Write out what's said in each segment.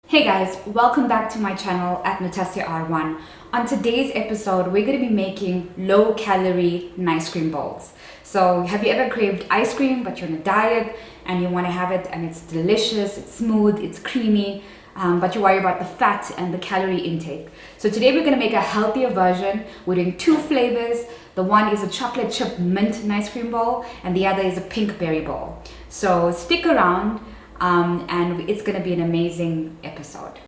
Hey guys, welcome back to my channel at natassiar1. On today's episode, we're going to be making low-calorie ice cream bowls. So have you ever craved ice cream but you're on a diet and you want to have it and it's delicious, it's smooth, it's creamy, but you worry about the fat and the calorie intake? So today we're going to make a healthier version. We're doing two flavors. The one is a chocolate chip mint ice cream bowl and the other is a pink berry bowl. So stick around. And it's going to be an amazing episode.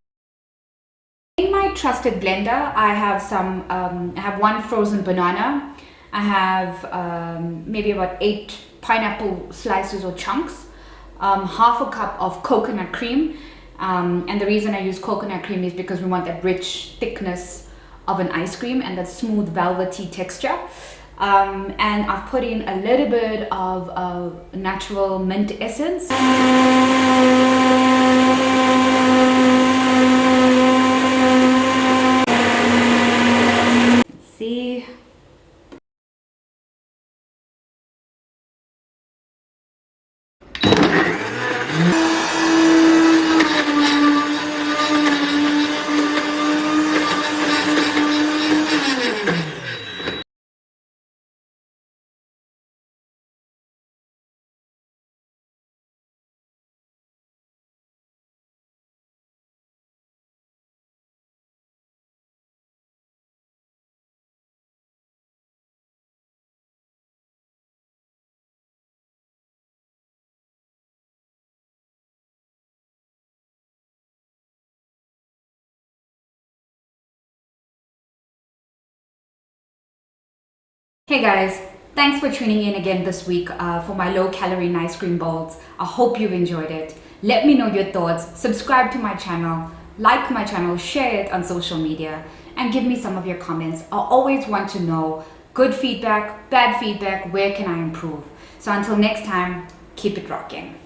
In my trusted blender, I have one frozen banana. I have maybe about 8 pineapple slices or chunks, half a cup of coconut cream. And the reason I use coconut cream is because we want that rich thickness of an ice cream and that smooth velvety texture. And I've put in a little bit of natural mint essence. Let's see. Hey guys, thanks for tuning in again this week for my low-calorie ice cream bowls. I hope you've enjoyed it. Let me know your thoughts, subscribe to my channel, like my channel, share it on social media, and give me some of your comments. I always want to know good feedback, bad feedback, where can I improve? So until next time, keep it rocking.